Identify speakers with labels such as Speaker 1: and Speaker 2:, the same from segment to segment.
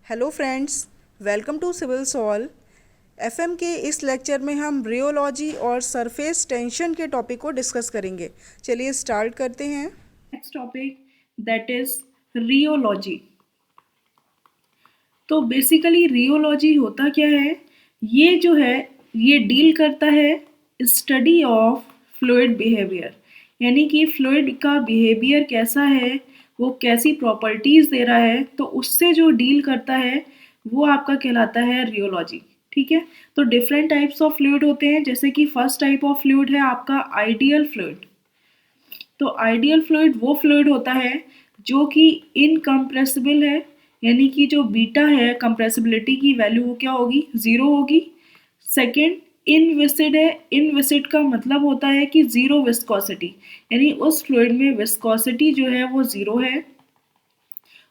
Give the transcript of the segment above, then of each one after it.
Speaker 1: Hello friends, welcome to civil solve. FM के इस lecture में हम रियोलॉजी और सरफेस टेंशन के टॉपिक को डिस्कस करेंगे। चलिए स्टार्ट करते हैं।
Speaker 2: Next topic that is rheology. तो बेसिकली रियोलॉजी होता क्या है? ये जो है ये डील करता है स्टडी ऑफ फ्लूइड बिहेवियर, यानी कि फ्लूइड का बिहेवियर कैसा है, वो कैसी प्रॉपर्टीज दे रहा है, तो उससे जो डील करता है वो आपका कहलाता है रियोलॉजी। ठीक है, तो डिफरेंट टाइप्स ऑफ फ्लूइड होते हैं, जैसे कि फर्स्ट टाइप ऑफ फ्लूइड है आपका आइडियल फ्लूइड। तो आइडियल फ्लूइड वो फ्लूइड होता है जो कि इनकम्प्रेसिबल है, यानी कि जो बीटा है कंप्रेसिबिलिटी की वैल्यू वो क्या होगी, ज़ीरो होगी। सेकंड, इनविसिड है। इनविसिड का मतलब होता है कि ज़ीरो विस्कोसिटी, यानी उस फ्लूइड में विस्कोसिटी जो है वो ज़ीरो है।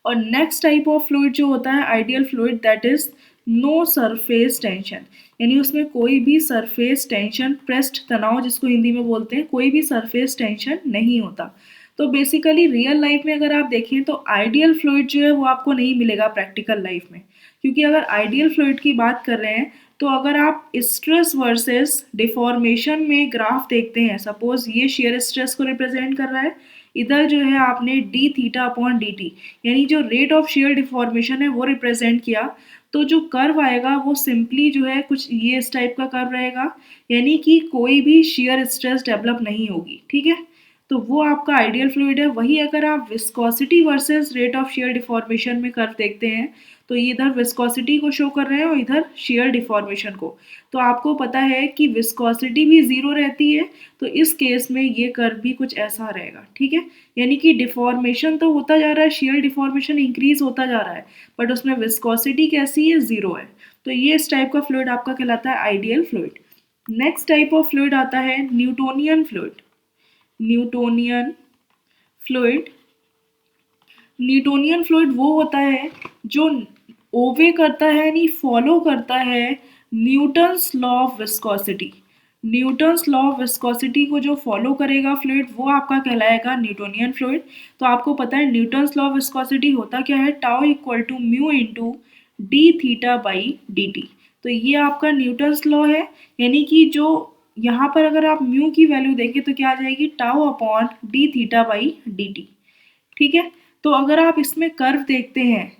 Speaker 2: और नेक्स्ट टाइप ऑफ फ्लूइड जो होता है ideal fluid that is no surface tension, यानी उसमें कोई भी सरफेस टेंशन, प्रेस्ड तनाव जिसको हिंदी में बोलते हैं, कोई भी सरफेस टेंशन नहीं होता। तो बेसिकली रियल लाइफ में अगर आप देखें तो आइडियल फ्लूइड जो है वो आपको नहीं मिलेगा प्रैक्टिकल लाइफ में, क्योंकि अगर आइडियल फ्लूइड की बात कर रहे हैं तो अगर आप स्ट्रेस वर्सेस डिफॉर्मेशन में ग्राफ देखते हैं, सपोज ये शेयर स्ट्रेस को रिप्रेजेंट कर रहा है, इधर जो है आपने D theta upon D T, यानी जो रेट ऑफ शेयर डिफॉर्मेशन है वो रिप्रेजेंट किया, तो जो कर्व आएगा वो सिंपली जो है कुछ ये इस टाइप का कर्व रहेगा, यानी कि कोई भी शेयर स्ट्रेस डेवलप नहीं होगी। ठीक है, तो वो आपका आइडियल फ्लूइड है। वही अगर आप viscosity versus rate of share deformation में कर्व देखते हैं तो ये इधर विस्कोसिटी को शो कर रहे हैं और इधर शेयर डिफॉर्मेशन को, तो आपको पता है कि विस्कोसिटी भी ज़ीरो रहती है, तो इस केस में ये कर्व भी कुछ ऐसा रहेगा। ठीक है, यानी कि डिफॉर्मेशन तो होता जा रहा है, शेयर डिफॉर्मेशन इंक्रीज होता जा रहा है, बट उसमें विस्कोसिटी कैसी है, ज़ीरो है। तो ये इस टाइप का फ्लूइड आपका कहलाता है ideal fluid. Next type of fluid आता है Newtonian fluid. Newtonian fluid, Newtonian fluid वो होता है जो ओबे करता है, यानी फॉलो करता है Newton's law of viscosity. Newton's law of viscosity को जो फॉलो करेगा फ्लूइड वो आपका कहलाएगा न्यूटोनियन फ्लूइड। तो आपको पता है न्यूटन्स लॉ ऑफ विस्कोसिटी होता क्या है, tau equal to mu into D theta by D T. तो ये आपका न्यूटन्स लॉ है, यानी कि जो यहाँ पर अगर आप म्यू की वैल्यू देखें तो क्या आ जाएगी, tau upon D theta by D T. ठीक है, तो अगर आप इसमें कर्व देखते हैं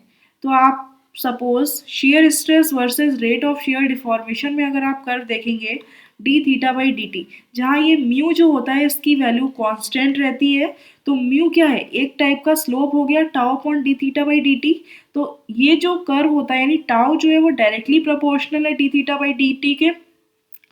Speaker 2: तो आप suppose shear stress versus rate of share deformation में अगर आप कर्व देखेंगे D theta by D T, जहाँ ये म्यू जो होता है इसकी वैल्यू कांस्टेंट रहती है, तो म्यू क्या है, एक टाइप का स्लोप हो गया tau upon D theta by D T. तो ये जो कर्व होता है यानी टाउ जो है वो डायरेक्टली प्रोपोर्शनल है D theta by D T के,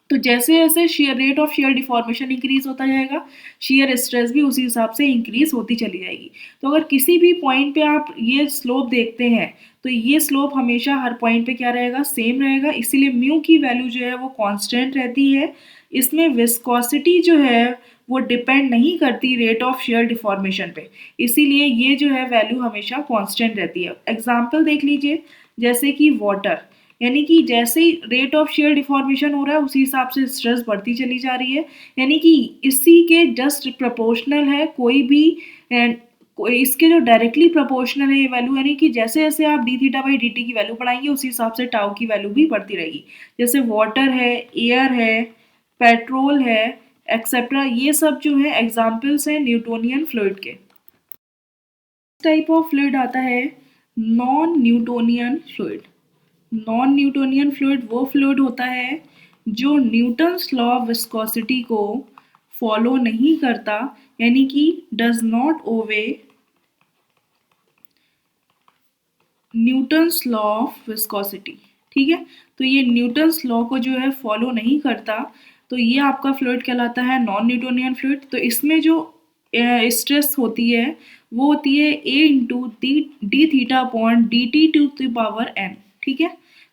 Speaker 2: तो जैसे जैसे share rate of share deformation increase होता जाएगा, शेयर स्ट्रेस भी उसी हिसाब से इंक्रीज होती चली जाएगी। तो अगर किसी भी पॉइंट पे आप ये स्लोप देखते हैं तो ये स्लोप हमेशा हर पॉइंट पे क्या रहेगा, सेम रहेगा, इसीलिए म्यू की वैल्यू जो है वो कांस्टेंट रहती है। इसमें विस्कोसिटी जो है वो डिपेंड नहीं करती रेट ऑफ शेयर डिफॉर्मेशन पे, इसीलिए ये जो है वैल्यू हमेशा कांस्टेंट रहती है। एग्जाम्पल देख लीजिए, जैसे कि वाटर, यानी कि जैसे ही रेट ऑफ शेयर डिफॉर्मेशन हो रहा है उसी हिसाब से स्ट्रेस बढ़ती चली जा रही है, यानी कि इसी के जस्ट प्रोपोर्शनल है कोई भी इसके जो डायरेक्टली प्रोपोर्शनल है ये वैल्यू, यानी कि जैसे जैसे आप D theta by D T की वैल्यू बढ़ाएंगे उसी हिसाब से टाउ की वैल्यू भी बढ़ती रहेगी। जैसे वाटर है, एयर है, पेट्रोल है, एक्सेट्रा, ये सब जो है एग्जाम्पल्स हैं न्यूटोनियन फ्लूइड के। टाइप ऑफ फ्लूइड आता है non Newtonian fluid. Non Newtonian fluid वो फ्लूइड होता है जो न्यूटन्स लॉ ऑफ विस्कोसिटी को फॉलो नहीं करता, यानी कि does not obey Newton's law of viscosity. ठीक है, तो ये न्यूटन्स लॉ को जो है फॉलो नहीं करता, तो ये आपका फ्लूइड कहलाता है नॉन न्यूटोनियन फ्लूइड। तो इसमें जो स्ट्रेस होती है वो होती है A into D theta upon D T to the power N. ठीक है,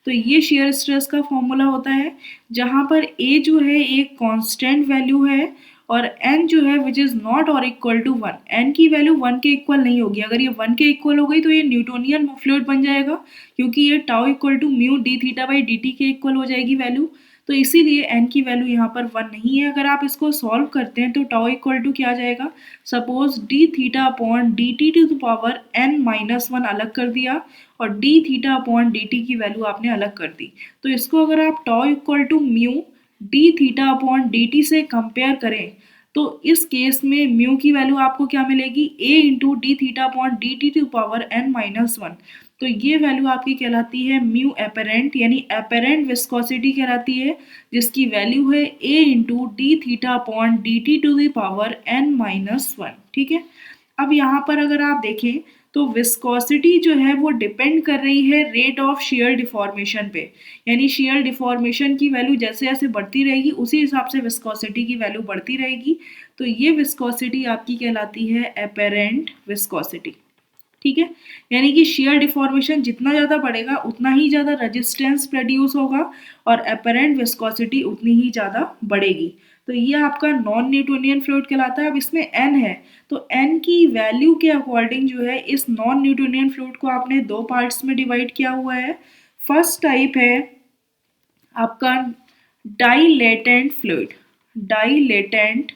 Speaker 2: तो ये शेयर स्ट्रेस का फॉर्मूला होता है, जहाँ पर ए जो है एक कांस्टेंट वैल्यू है और n जो है विच इज़ नॉट और इक्वल टू वन, n की वैल्यू 1 के इक्वल नहीं होगी। अगर ये 1 के इक्वल हो गई तो ये न्यूटोनियन फ्लूइड बन जाएगा, क्योंकि ये tau equal to mu D theta by D T के इक्वल हो जाएगी वैल्यू। तो इसीलिए n की वैल्यू यहाँ पर 1 नहीं है। अगर आप इसको सॉल्व करते हैं तो टाउ इक्वल टू क्या आ जाएगा, suppose D theta upon D T to the power n minus 1 अलग कर दिया और D theta upon D T की वैल्यू आपने अलग कर दी। तो इसको अगर आप tau equal to mu D theta upon D T से कंपेयर करें तो इस केस में म्यू की वैल्यू आपको क्या मिलेगी, a into D theta upon D T to power n minus 1। तो ये वैल्यू आपकी कहलाती है म्यू एपेरेंट, यानी एपेरेंट विस्कोसिटी कहलाती है, जिसकी वैल्यू है a into D theta upon D T to the power n minus 1। ठीक है, अब यहाँ पर अगर आप देखें तो विस्कोसिटी जो है वो डिपेंड कर रही है रेट ऑफ शेयर डिफॉर्मेशन पे, यानी शेयर डिफॉर्मेशन की वैल्यू जैसे जैसे बढ़ती रहेगी उसी हिसाब से विस्कोसिटी की वैल्यू बढ़ती रहेगी। तो ये विस्कोसिटी आपकी कहलाती है एपेरेंट विस्कोसिटी। ठीक है, यानी कि शेयर डिफॉर्मेशन जितना ज़्यादा बढ़ेगा उतना ही ज़्यादा रेजिस्टेंस प्रोड्यूस होगा और एपेरेंट विस्कोसिटी उतनी ही ज़्यादा बढ़ेगी। तो ये आपका नॉन न्यूटोनियन फ्लूइड कहलाता है। अब इसमें n है तो n की वैल्यू के अकॉर्डिंग जो है इस नॉन न्यूटोनियन फ्लूइड को आपने दो पार्ट्स में डिवाइड किया हुआ है। फर्स्ट टाइप है आपका डाइलेटेंट फ्लूइड। डाइलेटेंट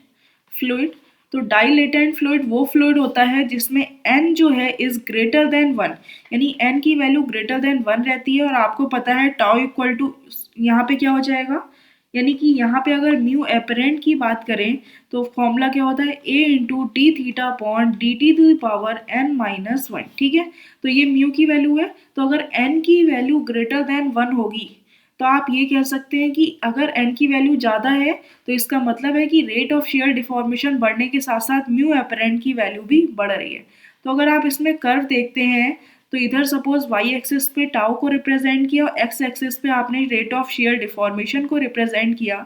Speaker 2: फ्लूइड, तो डाइलेटेंट फ्लूइड वो फ्लूइड होता है जिसमें n जो है इज ग्रेटर देन 1, यानी n की वैल्यू ग्रेटर देन 1 रहती है। और आपको पता है टाउ इक्वल टू यहाँ पे क्या हो जाएगा, यानी कि यहाँ पे अगर म्यू एपरेंट की बात करें तो फॉर्मूला क्या होता है, a into D theta upon D T to the power n minus 1। ठीक है, तो ये म्यू की वैल्यू है। तो अगर n की वैल्यू ग्रेटर देन 1 होगी तो आप ये कह सकते हैं कि अगर n की वैल्यू ज़्यादा है तो इसका मतलब है कि रेट ऑफ शेयर डिफॉर्मेशन बढ़ने के साथ साथ म्यू एपरेंट की वैल्यू भी बढ़ रही है। तो अगर आप इसमें कर्व देखते हैं तो इधर सपोज y एक्सिस पे टाउ को रिप्रेजेंट किया और x एक्सिस पे आपने रेट ऑफ शेयर डिफॉर्मेशन को रिप्रेजेंट किया,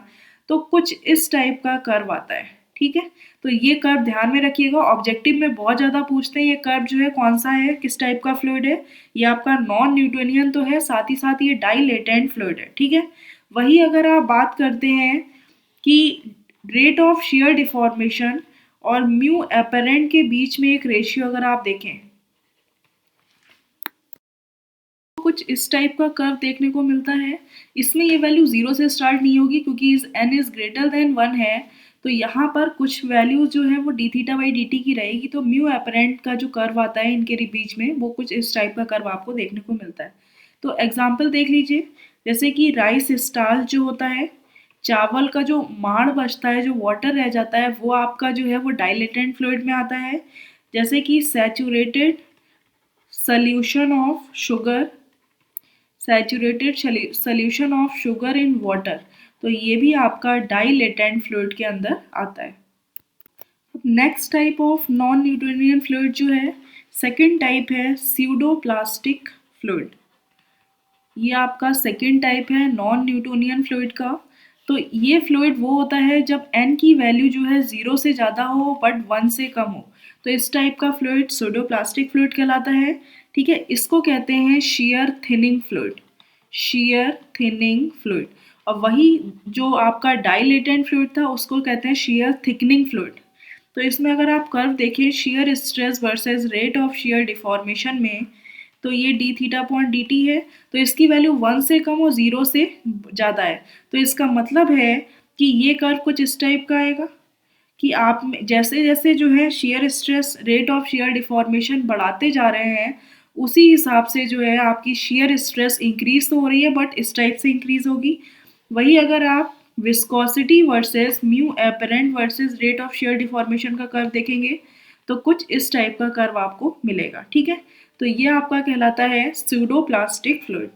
Speaker 2: तो कुछ इस टाइप का कर्व आता है। ठीक है, तो ये कर्व ध्यान में रखिएगा, ऑब्जेक्टिव में बहुत ज़्यादा पूछते हैं ये कर्व जो है कौन सा है, किस टाइप का फ्लूइड है। ये आपका नॉन न्यूटोनियन तो है, साथ ही साथ ये डाइलेटेंट फ्लूइड है। ठीक है, वही अगर आप बात करते हैं कि रेट ऑफ शेयर डिफॉर्मेशन और म्यू एपरेंट के बीच में एक रेशियो अगर आप देखें, कुछ इस टाइप का कर्व देखने को मिलता है। इसमें ये वैल्यू 0 से स्टार्ट नहीं होगी क्योंकि इस n इज ग्रेटर देन 1 है, तो यहाँ पर कुछ वैल्यू जो है वो D theta by D T की रहेगी। तो म्यू एपरेंट का जो कर्व आता है इनके बीच में वो कुछ इस टाइप का कर्व आपको देखने को मिलता है। तो एग्जाम्पल देख लीजिए, जैसे कि राइस स्टार्च जो होता है, चावल का जो माड़ बचता है, जो वाटर रह जाता है, वो आपका जो है वो डाइलेटेंट फ्लूइड में आता है। जैसे कि saturated solution of sugar, saturated solution of sugar in water, तो ये भी आपका डाइलेटेंट फ्लूइड के अंदर आता है। Next type of non Newtonian fluid जो है, सेकंड टाइप है स्यूडोप्लास्टिक फ्लूइड। ये आपका सेकंड टाइप है नॉन न्यूटोनियन फ्लूइड का। तो ये फ्लूइड वो होता है जब n की वैल्यू जो है 0 से ज़्यादा हो बट 1 से कम हो, तो इस टाइप का फ्लूइड स्यूडोप्लास्टिक फ्लूइड कहलाता है। ठीक है, इसको कहते हैं shear thinning fluid, shear thinning fluid. और वही जो आपका डाइलेटेंट फ्लूइड था उसको कहते हैं shear थिकनिंग फ्लूइड। तो इसमें अगर आप कर्व देखें shear stress versus rate of shear deformation में, तो ये D theta upon D T है, तो इसकी वैल्यू 1 से कम और 0 से ज़्यादा है। तो इसका मतलब है कि ये कर्व कुछ इस टाइप का आएगा कि आप जैसे जैसे जो है shear stress rate of share deformation बढ़ाते जा रहे हैं उसी हिसाब से जो है आपकी शेयर स्ट्रेस इंक्रीज तो हो रही है बट इस टाइप से इंक्रीज होगी। वही अगर आप viscosity versus mu apparent versus rate of share deformation का कर्व देखेंगे तो कुछ इस टाइप का कर्व आपको मिलेगा। ठीक है, तो ये आपका कहलाता है स्यूडोप्लास्टिक फ्लूइड।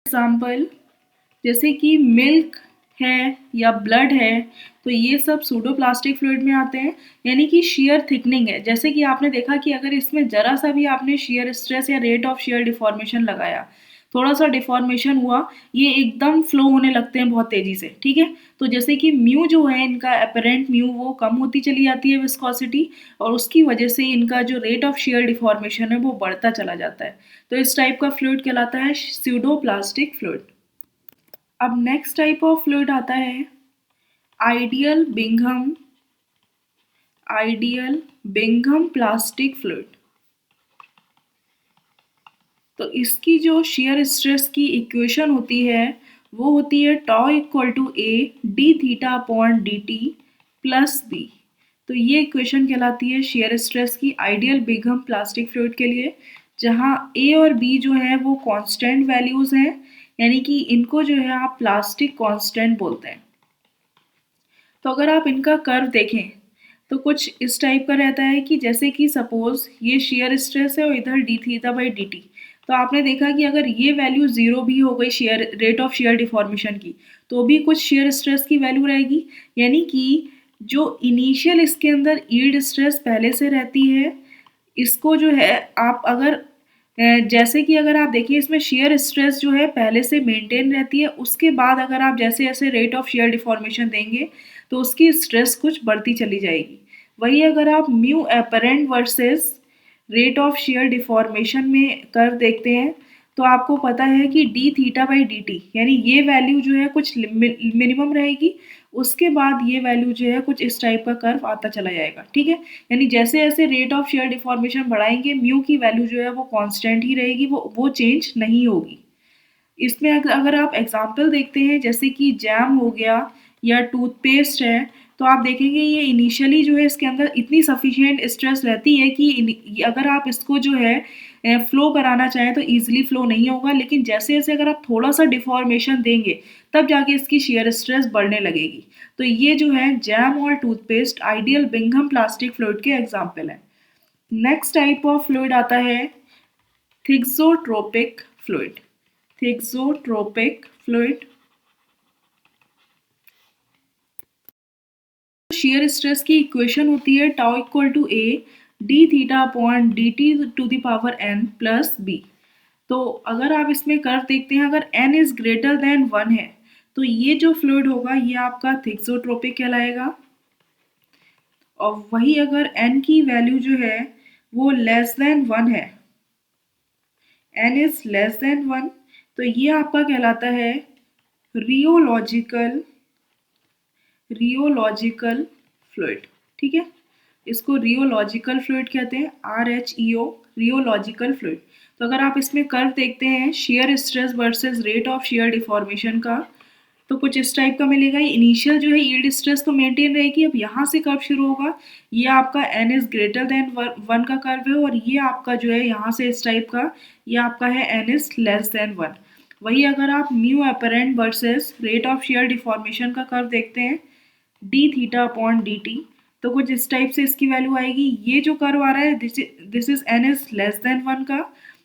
Speaker 2: एग्जाम्पल जैसे कि मिल्क है या ब्लड है, तो ये सब सूडोप्लास्टिक फ्लूइड में आते हैं, यानी कि शेयर थिकनिंग है। जैसे कि आपने देखा कि अगर इसमें जरा सा भी आपने शेयर स्ट्रेस या रेट ऑफ शेयर डिफॉर्मेशन लगाया, थोड़ा सा डिफॉर्मेशन हुआ, ये एकदम फ्लो होने लगते हैं बहुत तेजी से। ठीक है, तो जैसे कि म्यू जो है इनका एपरेंट म्यू वो कम होती चली जाती है विस्कोसिटी, और उसकी वजह से इनका जो रेट ऑफ शेयर डिफॉर्मेशन है वो बढ़ता चला जाता है। तो इस टाइप का फ्लूइड कहलाता है स्यूडोप्लास्टिक फ्लूइड। अब नेक्स्ट टाइप ऑफ फ्लूइड आता है आइडियल बिंघम प्लास्टिक फ्लूइड। तो इसकी जो शेयर स्ट्रेस की इक्वेशन होती है वो होती है tau equal to A D theta upon D T plus B. तो ये इक्वेशन कहलाती है शेयर स्ट्रेस की आइडियल बिगहम प्लास्टिक फ्लूइड के लिए, जहाँ ए और बी जो है वो कांस्टेंट वैल्यूज हैं, यानी कि इनको जो है आप प्लास्टिक कांस्टेंट बोलते हैं। तो अगर आप इनका कर्व देखें तो कुछ इस टाइप का रहता है कि जैसे कि सपोज ये शेयर स्ट्रेस है और इधर D theta by D T. तो आपने देखा कि अगर ये वैल्यू ज़ीरो भी हो गई share rate of share deformation की, तो भी कुछ शेयर स्ट्रेस की वैल्यू रहेगी, यानी कि जो इनिशियल इसके अंदर यील्ड स्ट्रेस पहले से रहती है, इसको जो है आप अगर जैसे कि अगर आप देखिए इसमें शेयर स्ट्रेस जो है पहले से मेंटेन रहती है, उसके बाद अगर आप जैसे जैसे रेट ऑफ शेयर डिफॉर्मेशन देंगे तो उसकी स्ट्रेस कुछ बढ़ती चली जाएगी। वही अगर आप mu apparent versus rate of share deformation में कर्व देखते हैं तो आपको पता है कि D theta by D T, यानी ये वैल्यू जो है कुछ मिनिमम रहेगी, उसके बाद ये वैल्यू जो है कुछ इस टाइप का कर्व आता चला जाएगा। ठीक है, यानी जैसे जैसे रेट ऑफ शेयर डिफॉर्मेशन बढ़ाएंगे म्यू की वैल्यू जो है वो कांस्टेंट ही रहेगी, वो चेंज नहीं होगी। इसमें अगर आप एग्जाम्पल देखते हैं जैसे कि जैम हो गया या टूथपेस्ट है, तो आप देखेंगे ये इनिशियली जो है इसके अंदर इतनी सफिशिएंट स्ट्रेस रहती है कि अगर आप इसको जो है फ्लो कराना चाहें तो ईजिली फ्लो नहीं होगा, लेकिन जैसे जैसे अगर आप थोड़ा सा डिफॉर्मेशन देंगे तब जाके इसकी शेयर स्ट्रेस बढ़ने लगेगी। तो ये जो है जैम और toothpaste ideal Bingham plastic fluid के एग्जाम्पल है। नेक्स्ट टाइप ऑफ फ्लूइड आता है thixotropic fluid. Thixotropic fluid shear stress की इक्वेशन होती है tau equal to A D theta upon D T to the power N plus B. तो अगर आप इसमें कर्व देखते हैं, अगर n इज ग्रेटर देन 1 है तो ये जो फ्लूइड होगा ये आपका थिक्सोट्रोपिक कहलाएगा, और वही अगर n की वैल्यू जो है वो लेस देन 1 है, n इज लेस देन 1, तो ये आपका कहलाता है रियोलॉजिकल रियोलॉजिकल फ्लूइड। ठीक है, इसको रियोलॉजिकल फ्लूइड कहते हैं, RHEO रियोलॉजिकल फ्लूइड। तो अगर आप इसमें कर्व देखते हैं shear stress versus rate of share deformation का, तो कुछ इस टाइप का मिलेगा। इनिशियल जो है यील्ड स्ट्रेस तो मेंटेन रहेगी, अब यहाँ से कर्व शुरू होगा, ये आपका n इज ग्रेटर देन 1 का कर्व है, और ये आपका जो है यहाँ से इस टाइप का ये आपका है n इज लेस देन 1। वही अगर आप mu apparent versus rate of share deformation का कर्व देखते हैं D theta upon D T, तो कुछ इस टाइप से इसकी वैल्यू आएगी। ये जो कर्व आ रहा है this is n is less than 1 का,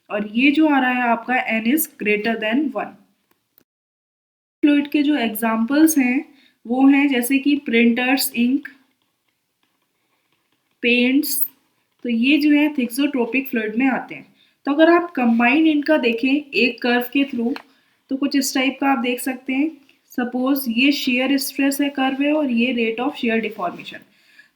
Speaker 2: और ये जो आ रहा है आपका n is greater than 1। Fluid के जो एग्जाम्पल्स हैं वो हैं जैसे कि प्रिंटर्स इंक, पेंट्स, तो ये जो है थिक्सोट्रोपिक फ्लूइड में आते हैं। तो अगर आप कंबाइन इनका देखें एक कर्व के थ्रू तो कुछ इस टाइप का आप देख सकते हैं। सपोज ये शेयर स्ट्रेस है कर्व है और ये रेट ऑफ शेयर डिफॉर्मेशन।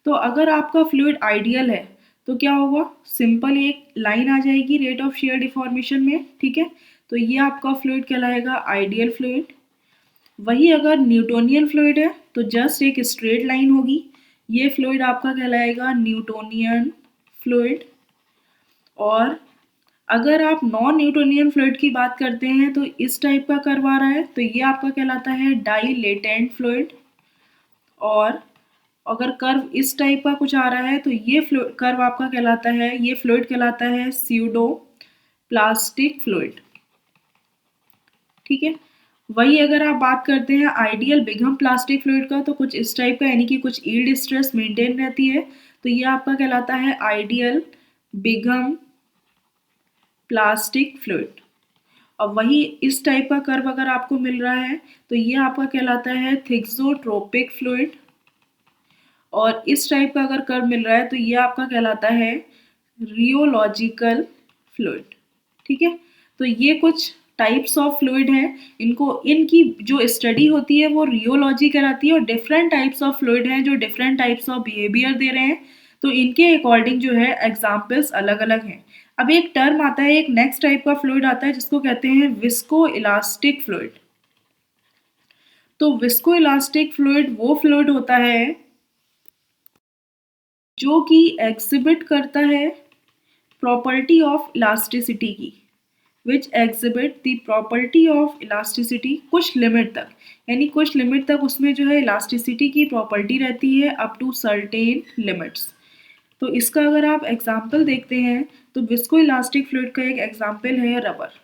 Speaker 2: तो अगर आपका फ्लूइड आइडियल है तो क्या होगा, सिंपल एक लाइन आ जाएगी रेट ऑफ शेयर डिफॉर्मेशन में। ठीक है, तो ये आपका फ्लूइड कहलाएगा आइडियल फ्लूइड। वही अगर न्यूटोनियन फ्लूइड है तो जस्ट एक स्ट्रेट लाइन होगी, ये फ्लूइड आपका कहलाएगा न्यूटोनियन फ्लूइड। और अगर आप नॉन न्यूटोनियन फ्लूइड की बात करते हैं तो इस टाइप का कर्व आ रहा है, तो ये आपका कहलाता है डाइलेटेंट फ्लूइड। और अगर कर्व इस टाइप का कुछ आ रहा है तो ये कर्व आपका कहलाता है, ये फ्लूइड कहलाता है स्यूडो प्लास्टिक फ्लूइड। ठीक है, वही अगर आप बात करते हैं आइडियल बिगहम प्लास्टिक फ्लूइड का तो कुछ इस टाइप का, यानी कि कुछ यील्ड स्ट्रेस मेंटेन रहती है, तो ये आपका कहलाता है आइडियल बिगहम प्लास्टिक फ्लूइड। और वही इस टाइप का कर्व अगर आपको मिल रहा है तो ये आपका कहलाता है थिक्सोट्रोपिक फ्लूइड। और इस टाइप का अगर कर्व मिल रहा है तो ये आपका कहलाता है रियोलॉजिकल फ्लूइड। ठीक है, तो ये कुछ टाइप्स ऑफ फ्लूइड हैं, इनकी जो स्टडी होती है वो रियोलॉजी कराती है, और डिफरेंट टाइप्स ऑफ फ्लूइड हैं जो different types of behaviour they रहे हैं, तो इनके अकॉर्डिंग जो है एग्जाम्पल्स अलग अलग हैं। अब एक टर्म आता है, एक नेक्स्ट टाइप का फ्लूइड आता है जिसको कहते हैं विस्को इलास्टिक फ्लूइड। तो विस्को इलास्टिक फ्लूइड वो फ्लूइड होता है जो कि एग्जिबिट करता है प्रॉपर्टी ऑफ इलास्टिसिटी की। विच exhibit the property of elasticity कुछ लिमिट तक, यानी कुछ लिमिट तक उसमें जो है इलास्टिसिटी की प्रॉपर्टी रहती है अप टू सर्टेन लिमिट्स। तो इसका अगर आप एग्जाम्पल देखते हैं तो विस्को इलास्टिक फ्लूइड का एक एग्जाम्पल है रबर।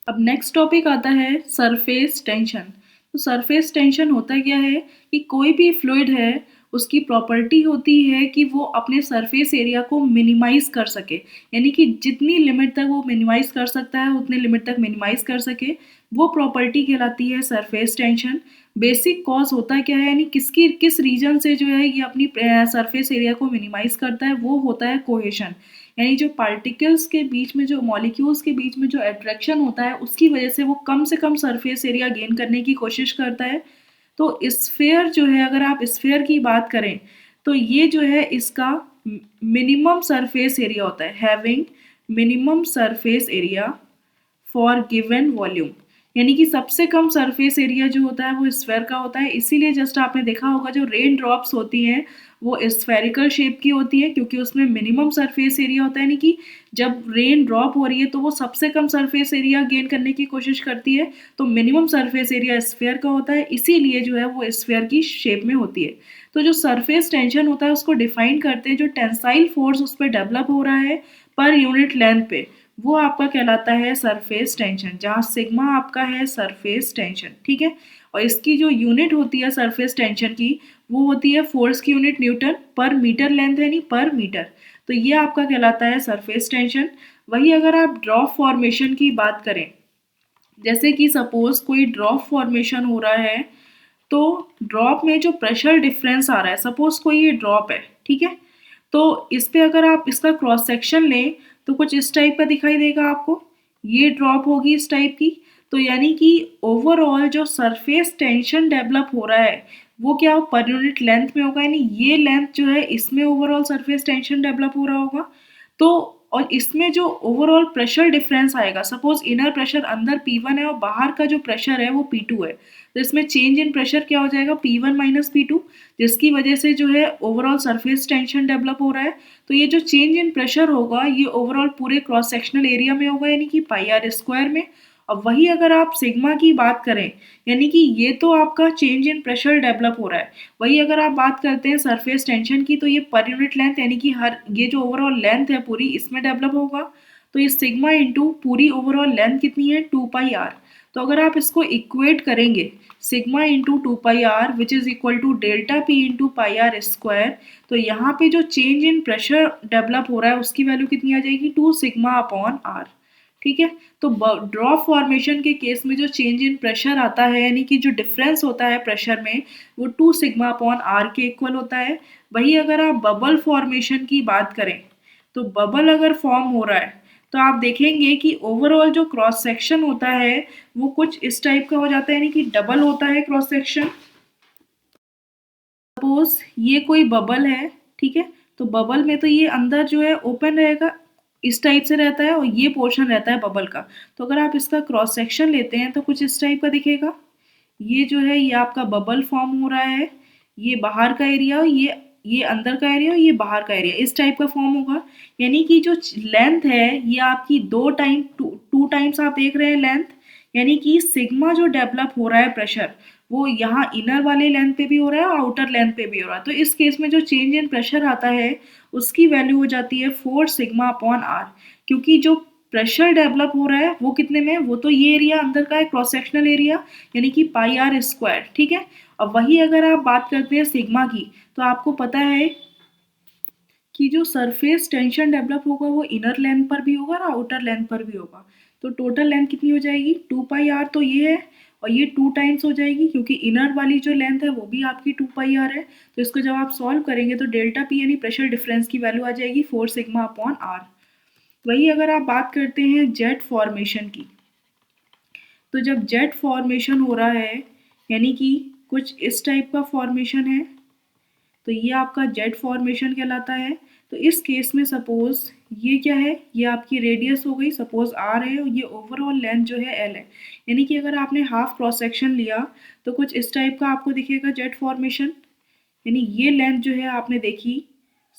Speaker 2: अब नेक्स्ट टॉपिक आता है सरफेस टेंशन। तो सरफेस टेंशन होता क्या है कि कोई भी फ्लूइड है उसकी प्रॉपर्टी होती है कि वो अपने सरफेस एरिया को मिनिमाइज कर सके, यानी कि जितनी लिमिट तक वो मिनिमाइज कर सकता है उतनी लिमिट तक मिनिमाइज कर सके, वो प्रॉपर्टी कहलाती है सरफेस टेंशन। बेसिक कॉज होता क्या है, यानी किस रीजन से जो है ये अपनी सरफेस एरिया को मिनिमाइज करता है, वो होता है कोहेशन, यानी जो पार्टिकल्स के बीच में जो मॉलिक्यूल्स के बीच में जो अट्रैक्शन होता है उसकी वजह से वो कम से कम सरफेस एरिया गेन करने की कोशिश करता है। तो स्फेयर जो है, अगर आप स्फेयर की बात करें तो ये जो है इसका मिनिमम सरफेस एरिया होता है, having minimum surface area for given volume, यानी कि सबसे कम सरफेस एरिया जो होता है वो स्फेयर का होता है। इसीलिए जस्ट आपने देखा होगा जो रेन ड्रॉप्स होती हैं वो स्फेरिकल शेप की होती है, क्योंकि उसमें मिनिमम सरफेस एरिया होता है, यानी कि जब रेन ड्रॉप हो रही है तो वो सबसे कम सरफेस एरिया गेन करने की कोशिश करती है, तो मिनिमम सरफेस एरिया स्फेयर का होता है, इसीलिए जो है वो स्फेयर की शेप में होती है। तो जो सरफेस टेंशन होता है उसको डिफाइन करते हैं जो टेंसाइल फोर्स उस पर डेवलप हो रहा है पर यूनिट लेंथ पे, वो आपका कहलाता है सरफेस टेंशन, जहाँ सिग्मा आपका है सरफेस टेंशन, ठीक है। और इसकी जो यूनिट होती है सरफेस टेंशन की वो होती है फोर्स की यूनिट न्यूटन पर मीटर लेंथ, यानी पर मीटर। तो ये आपका कहलाता है सरफेस टेंशन। वही अगर आप ड्रॉप फॉर्मेशन की बात करें, जैसे कि सपोज कोई ड्रॉप फॉर्मेशन हो रहा है, तो ड्रॉप में जो प्रेशर डिफरेंस आ रहा है, सपोज कोई ये ड्रॉप है, ठीक है, तो इस पे अगर आप इसका क्रॉस सेक्शन लें तो कुछ इस टाइप का दिखाई देगा आपको, ये ड्रॉप होगी इस टाइप की। तो यानी कि ओवरऑल जो सरफेस टेंशन डेवलप हो रहा है वो क्या पर यूनिट लेंथ में होगा, यानी ये लेंथ जो है इसमें ओवरऑल सरफेस टेंशन डेवलप हो रहा होगा। तो और इसमें जो ओवरऑल प्रेशर डिफरेंस आएगा, सपोज इनर प्रेशर अंदर P1 है और बाहर का जो प्रेशर है वो P2 है, तो इसमें चेंज इन प्रेशर क्या हो जाएगा P1 माइनस P2, जिसकी वजह से जो है ओवरऑल सरफेस टेंशन डेवलप हो रहा है। तो ये जो चेंज इन प्रेशर होगा ये ओवरऑल पूरे क्रॉस सेक्शनल एरिया में होगा, यानी कि पाई आर स्क्वायर में। अब वही अगर आप सिग्मा की बात करें, यानी कि ये तो आपका चेंज इन प्रेशर डेवलप हो रहा है, वही अगर आप बात करते हैं सरफेस टेंशन की तो ये पर यूनिट लेंथ, यानी कि हर ये जो ओवरऑल लेंथ है पूरी इसमें डेवलप होगा। तो ये सिग्मा इंटू पूरी ओवरऑल लेंथ कितनी है 2 पाई आर। तो अगर आप इसको इक्वेट करेंगे sigma into 2 pi R which is equal to delta P into pi R square, तो यहाँ पे जो चेंज इन प्रेशर डेवलप हो रहा है उसकी वैल्यू कितनी आ जाएगी 2 सिग्मा अपॉन आर, ठीक है। तो ड्रॉप फॉर्मेशन के केस में जो चेंज इन प्रेशर आता है, यानी कि जो डिफरेंस होता है प्रेशर में वो 2 सिग्मा अपॉन आर के इक्वल होता है। वही अगर आप बबल फॉर्मेशन की बात करें तो बबल अगर फॉर्म हो रहा है तो आप देखेंगे कि ओवरऑल जो क्रॉस सेक्शन होता है वो कुछ इस टाइप का हो जाता है, यानी कि डबल होता है क्रॉस सेक्शन। सपोज ये कोई बबल है, ठीक है, तो बबल में तो ये अंदर जो है ओपन रहेगा, इस टाइप से रहता है, और ये पोर्शन रहता है बबल का। तो अगर आप इसका क्रॉस सेक्शन लेते हैं तो कुछ इस टाइप का दिखेगा, ये जो है ये आपका बबल फॉर्म हो रहा है, ये बाहर का एरिया, ये अंदर का एरिया, ये बाहर का एरिया, इस टाइप का फॉर्म होगा। यानी कि जो लेंथ है ये आपकी टू टाइम्स आप देख रहे हैं लेंथ, यानी कि सिग्मा जो डेवलप हो रहा है प्रेशर वो यहाँ इनर वाले लेंथ पे भी हो रहा है और आउटर लेंथ पे भी हो रहा है। तो इस केस में जो चेंज इन प्रेशर आता है उसकी वैल्यू हो जाती है 4 सिग्मा अपॉन आर, क्योंकि जो प्रेशर डेवलप हो रहा है वो कितने में, वो तो ये एरिया अंदर का है क्रॉस सेक्शनल एरिया, यानी कि पाई आर स्क्वायर, ठीक है। अब वही अगर आप बात करते हैं सिग्मा की तो आपको पता है कि जो सरफेस टेंशन डेवलप होगा वो इनर लेंथ पर भी होगा और आउटर लेंथ पर भी होगा। तो टोटल लेंथ कितनी हो जाएगी 2 पाई आर, तो ये है, और ये 2 टाइम्स हो जाएगी क्योंकि इनर वाली जो लेंथ है वो भी आपकी 2 पाई आर है। तो इसको जब आप सॉल्व करेंगे तो डेल्टा पी यानी प्रेशर डिफरेंस की वैल्यू आ जाएगी 4 सिग्मा अपॉन आर। वही अगर आप बात करते हैं जेट फॉर्मेशन की, तो जब जेट फॉर्मेशन हो रहा है यानी कि कुछ इस टाइप का फॉर्मेशन है, तो ये आपका जेट फॉर्मेशन कहलाता है। तो इस केस में सपोज ये क्या है, ये आपकी रेडियस हो गई, सपोज आर है, और ये ओवरऑल लेंथ जो है एल है, यानी कि अगर आपने हाफ क्रॉस सेक्शन लिया तो कुछ इस टाइप का आपको दिखेगा जेट फॉर्मेशन, यानी ये लेंथ जो है आपने देखी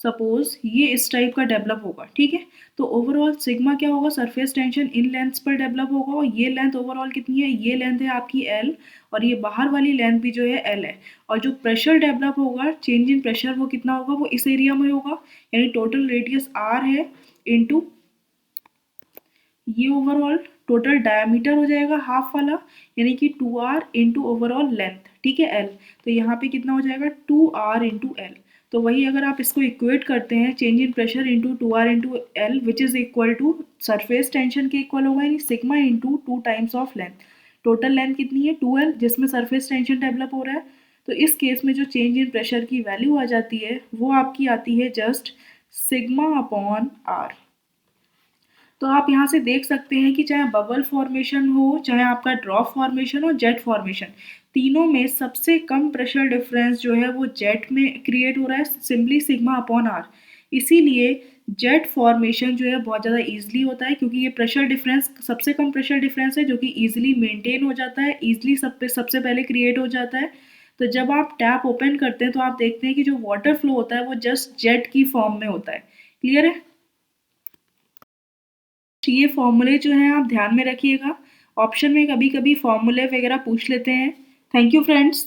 Speaker 2: सपोज ये इस टाइप का डेवलप होगा, ठीक है। तो ओवरऑल सिग्मा क्या होगा, सरफेस टेंशन इन लेंथ्स पर डेवलप होगा, और ये लेंथ ओवरऑल कितनी है, ये लेंथ है आपकी एल, और ये बाहर वाली लेंथ भी जो है एल है। और जो प्रेशर डेवलप होगा, चेंज इन प्रेशर वो कितना होगा, वो इस एरिया में होगा, यानी टोटल रेडियस आर है इनटू ये ओवरऑल टोटल डायमीटर हो जाएगा हाफ वाला, यानी कि 2r इंटू ओवरऑल लेंथ, ठीक है एल। तो यहाँ पे कितना हो जाएगा 2r इंटू एल। तो वही अगर आप इसको इक्वेट करते हैं, change in pressure into 2r into L which is equal to surface tension के इक्वल होगा, यानी sigma into 2 times of length. Total length कितनी है 2l, जिसमें सरफेस टेंशन डेवलप हो रहा है। तो इस केस में जो चेंज इन प्रेशर की वैल्यू आ जाती है वो आपकी आती है जस्ट सिग्मा अपॉन आर। तो आप यहाँ से देख सकते हैं कि चाहे बबल फॉर्मेशन हो, चाहे आपका ड्रॉप फॉर्मेशन हो, जेट फॉर्मेशन, तीनों में सबसे कम प्रेशर डिफरेंस जो है वो जेट में क्रिएट हो रहा है, सिंपली सिग्मा अपॉन आर। इसीलिए जेट फॉर्मेशन जो है बहुत ज़्यादा ईजिली होता है, क्योंकि ये प्रेशर डिफरेंस सबसे कम प्रेशर डिफरेंस है जो कि ईजिली मेंटेन हो जाता है, ईजिली सबसे पहले क्रिएट हो जाता है। तो जब आप टैप ओपन करते हैं तो आप देखते हैं कि जो वाटर फ्लो होता है वो जस्ट जेट की फॉर्म में होता है। क्लियर है। ये फॉर्मूले जो हैं आप ध्यान में रखिएगा, ऑप्शन में कभी कभी फॉर्मूले वगैरह पूछ लेते हैं। Thank you friends.